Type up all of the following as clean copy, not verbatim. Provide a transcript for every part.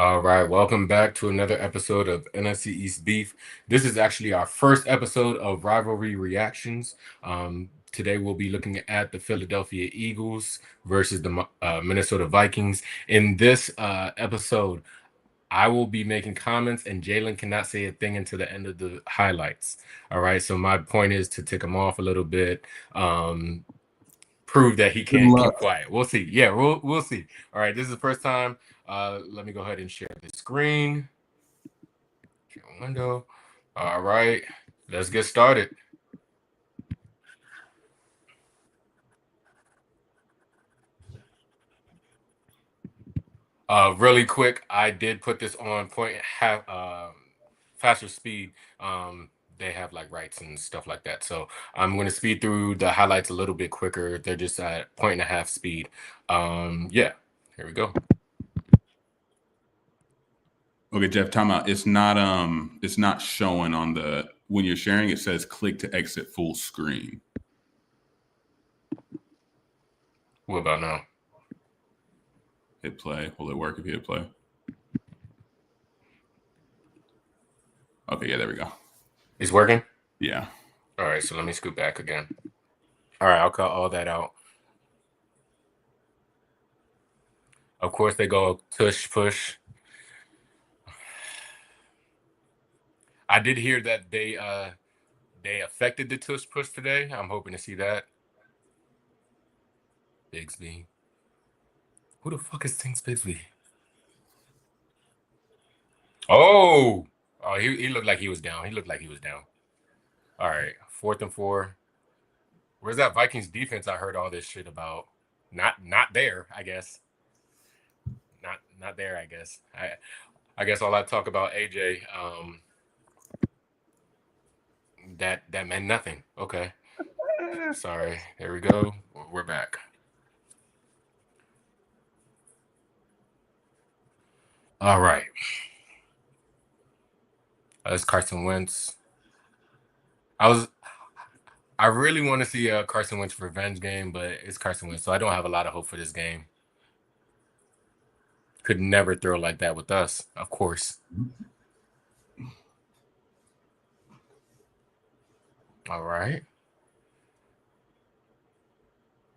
All right, welcome back to another episode of NFC East Beef. This is actually our first episode of Rivalry Reactions. Today we'll be looking at the Philadelphia Eagles versus the Minnesota Vikings. In this episode, I will be making comments, and Jalen cannot say a thing until the end of the highlights. All right, so my point is to tick him off a little bit. Prove that he Good can't keep luck. quiet. We'll see. Yeah, we'll see. All right, this is the first time. Let me go ahead and share the screen. Share window. All right, let's get started. Really quick, I did put this on point half faster speed. They have like rights and stuff like that, so I'm going to speed through the highlights a little bit quicker. They're just at 1.5 speed. Yeah, here we go. Okay, Jeff, time out. It's not showing on the when you're sharing, it says click to exit full screen. What about now? Hit play. Will it work if you hit play? Okay, yeah, there we go. It's working? Yeah. All right, so let me scoot back again. All right, I'll cut all that out. Of course, they go tush push. I did hear that they affected the tush push today. I'm hoping to see that. Bigsby. Who the fuck is Tings Bigsby? Oh, he looked like he was down. He looked like he was down. All right, 4th and 4. Where's that Vikings defense? I heard all this shit about. Not there, I guess. Not there, I guess. I guess all I talk about AJ. That meant nothing. Okay. Sorry. There we go. We're back. All right. That's Carson Wentz. I really want to see a Carson Wentz revenge game, but it's Carson Wentz, so I don't have a lot of hope for this game. Could never throw like that with us, of course. All right.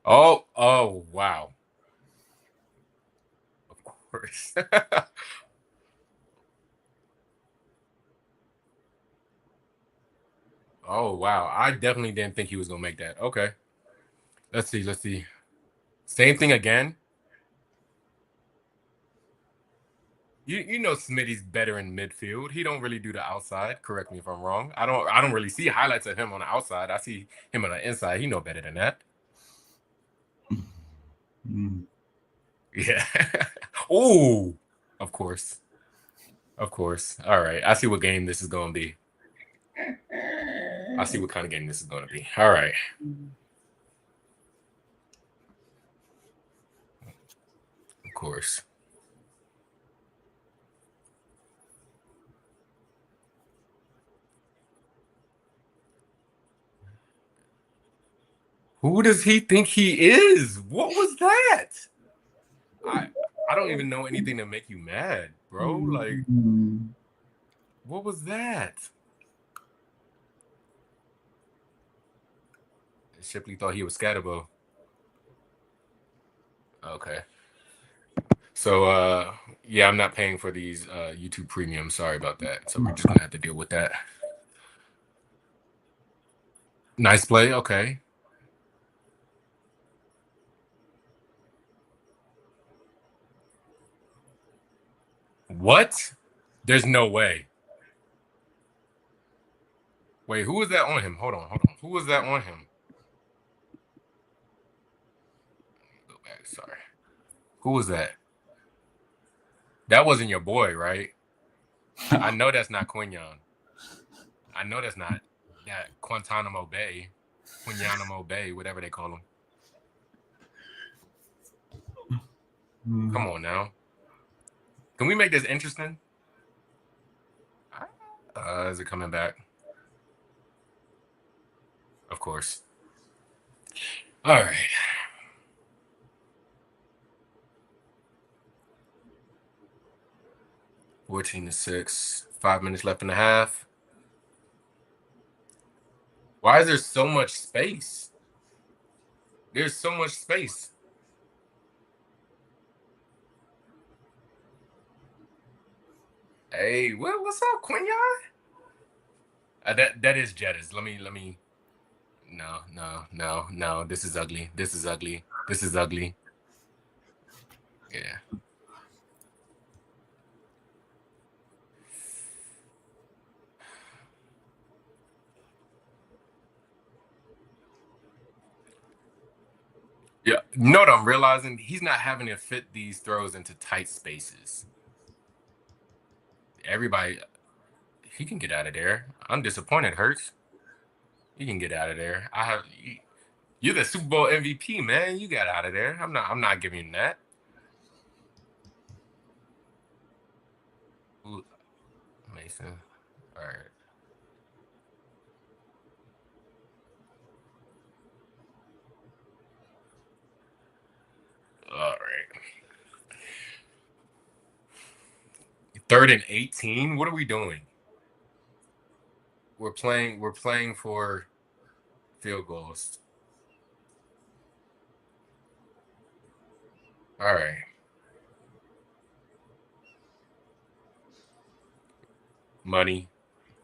Oh, wow. Of course. Oh, wow. I definitely didn't think he was going to make that. Okay. Let's see. Same thing again. You know Smitty's better in midfield. He don't really do the outside. Correct me if I'm wrong. I don't really see highlights of him on the outside. I see him on the inside. He know better than that. Yeah. Oh, of course. Of course. All right. I see what game this is going to be. I see what kind of game this is going to be. All right. Of course. Who does he think he is? What was that? I don't even know anything to make you mad, bro. Like, what was that? Shipley thought he was Scatterbo. Okay. So yeah, I'm not paying for these YouTube premium. Sorry about that. So we're just gonna have to deal with that. Nice play, okay. What? There's no way. Wait, who was that on him? Hold on. Who was that on him? Go back. Sorry. Who was that? That wasn't your boy, right? I know that's not Quinyon. I know that's not that Guantanamo Bay, whatever they call him. Come on now. Can we make this interesting? Is it coming back? Of course. All right. 14-6. 5 minutes left in the half. Why is there so much space? There's so much space. Hey, what's up, Quinyon? That is Jettis. Let me. No. This is ugly. This is ugly. This is ugly. Yeah. Yeah. You know what I'm realizing? He's not having to fit these throws into tight spaces. Everybody, he can get out of there. I'm disappointed, Hurts. You can get out of there. You're the Super Bowl MVP, man. You got out of there. I'm not giving you that. Ooh, Mason. All right. All right. 3rd and 18. What are we doing? We're playing for field goals. All right. Money.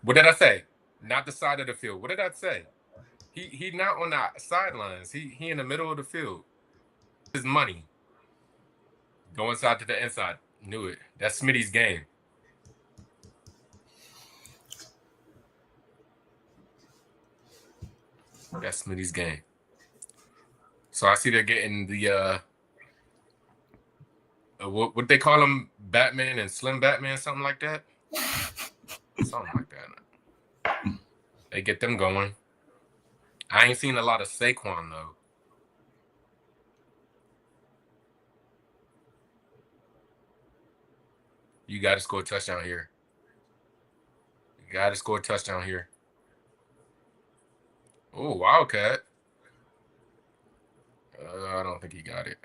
What did I say? Not the side of the field. What did I say? He not on the sidelines. He in the middle of the field. His money. Go inside to the inside. Knew it. That's Smitty's game. That's Smitty's game. So I see they're getting the what they call them, Batman and Slim Batman, something like that. Something like that. They get them going. I ain't seen a lot of Saquon though. You got to score a touchdown here. You got to score a touchdown here. Oh, Wildcat. I don't think he got it.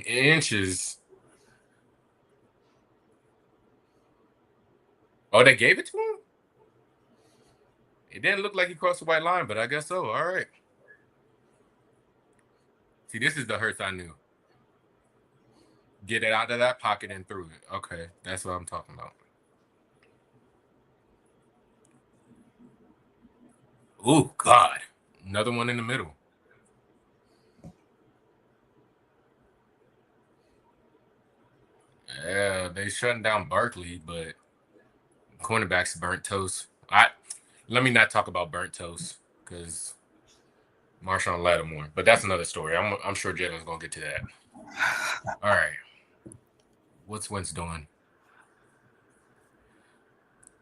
Inches. Oh, they gave it to him? It didn't look like he crossed the white line, but I guess so. All right. See, this is the Hurts I knew. Get it out of that pocket and through it. Okay, that's what I'm talking about. Oh, God. Another one in the middle. Yeah, they shutting down Barkley, but cornerbacks burnt toast. Let me not talk about burnt toast because Marshawn Lattimore, but that's another story. I'm sure Jalen's gonna get to that. All right, what's Wentz doing?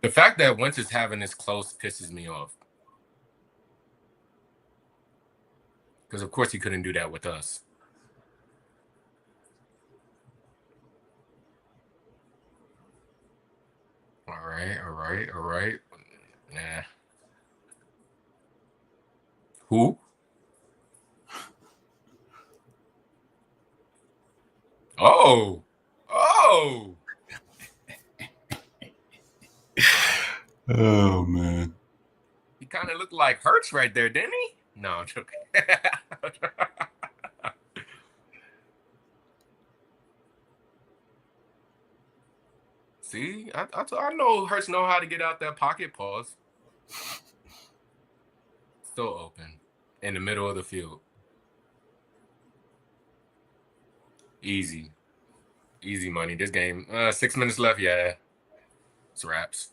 The fact that Wentz is having this close pisses me off because of course he couldn't do that with us. All right. Nah. Who? Oh, oh. Oh man. He kind of looked like Hurts right there, didn't he? No, I'm joking. See, I know Hurts know how to get out that pocket. Pause. Still open in the middle of the field. Easy, easy money. This game. 6 minutes left. Yeah, it's wraps.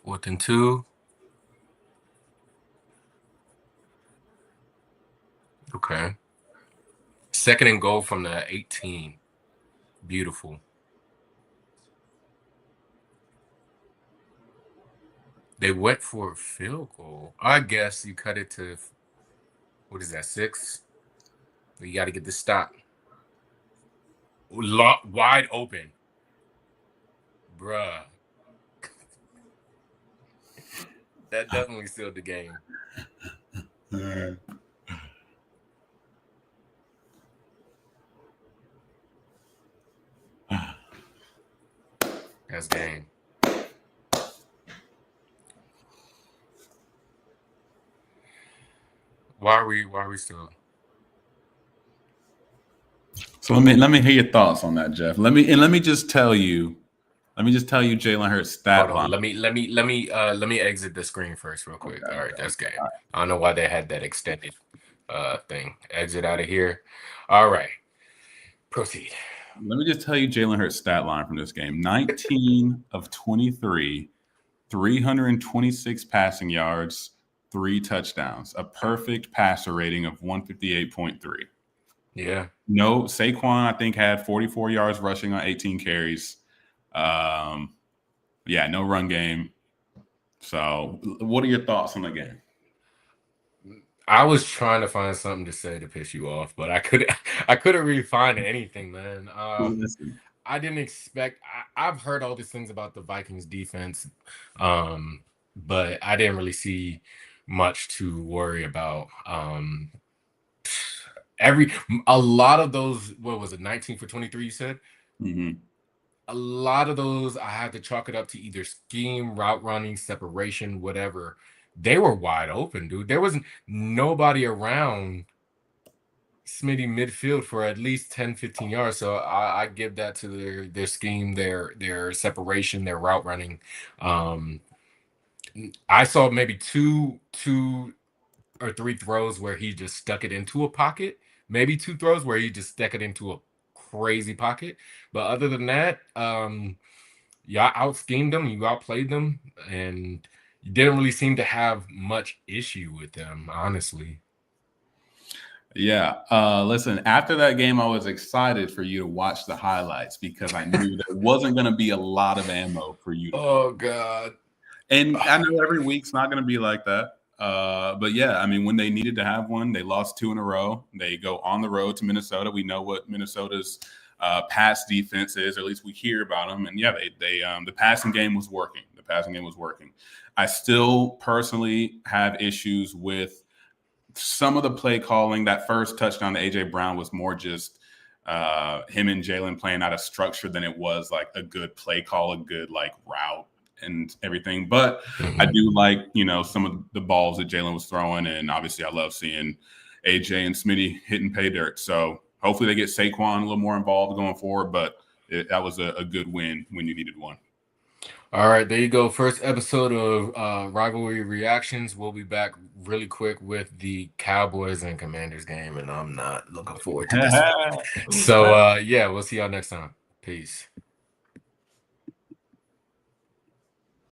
Fourth and 2. Okay. 2nd and goal from the 18. Beautiful. They went for a field goal. I guess you cut it to, what is that, 6? You got to get the stop. Wide open. Bruh. That definitely sealed the game. That's game. Why are we still? So let me hear your thoughts on that, Jeff. Let me just tell you, Jalen Hurts Hold stat line. on. Let me exit the screen first real quick. All right, that's game. I don't know why they had that extended thing. Exit out of here. All right. Proceed. Let me just tell you Jalen Hurts stat line from this game: 19 of 23, 326 passing yards, 3 touchdowns, a perfect passer rating of 158.3. Yeah. No, Saquon, I think, had 44 yards rushing on 18 carries. Yeah, no run game. So, what are your thoughts on the game? I was trying to find something to say to piss you off, but I couldn't I couldn't really find anything, man. Listen, I didn't expect I've heard all these things about the Vikings defense, um, but I didn't really see much to worry about. Every a lot of those, what was it, 19 for 23, you said? mhm. A lot of those I had to chalk it up to either scheme, route running, separation, whatever. They were wide open, dude. There wasn't nobody around Smitty midfield for at least 10, 15 yards. So I give that to their scheme, their separation, their route running. Um, I saw maybe two or three throws where he just stuck it into a pocket. Maybe two throws where he just stuck it into a crazy pocket. But other than that, y'all out schemed them, you outplayed them, and you didn't really seem to have much issue with them, honestly. Yeah. Listen, after that game, I was excited for you to watch the highlights because I knew there wasn't going to be a lot of ammo for you to use. Oh God. And I know every week's not going to be like that. But yeah, I mean, when they needed to have one, they lost 2 in a row. They go on the road to Minnesota. We know what Minnesota's pass defense is, or at least we hear about them. And yeah, they the passing game was working. The passing game was working. I still personally have issues with some of the play calling. That first touchdown to AJ Brown was more just him and Jalen playing out of structure than it was like a good play call, a good like route and everything. But I do like, some of the balls that Jalen was throwing. And obviously I love seeing AJ and Smitty hitting pay dirt. So hopefully they get Saquon a little more involved going forward. But that was a good win when you needed one. All right, there you go. First episode of Rivalry Reactions. We'll be back really quick with the Cowboys and Commanders game, and I'm not looking forward to this one. So yeah, we'll see y'all next time. Peace.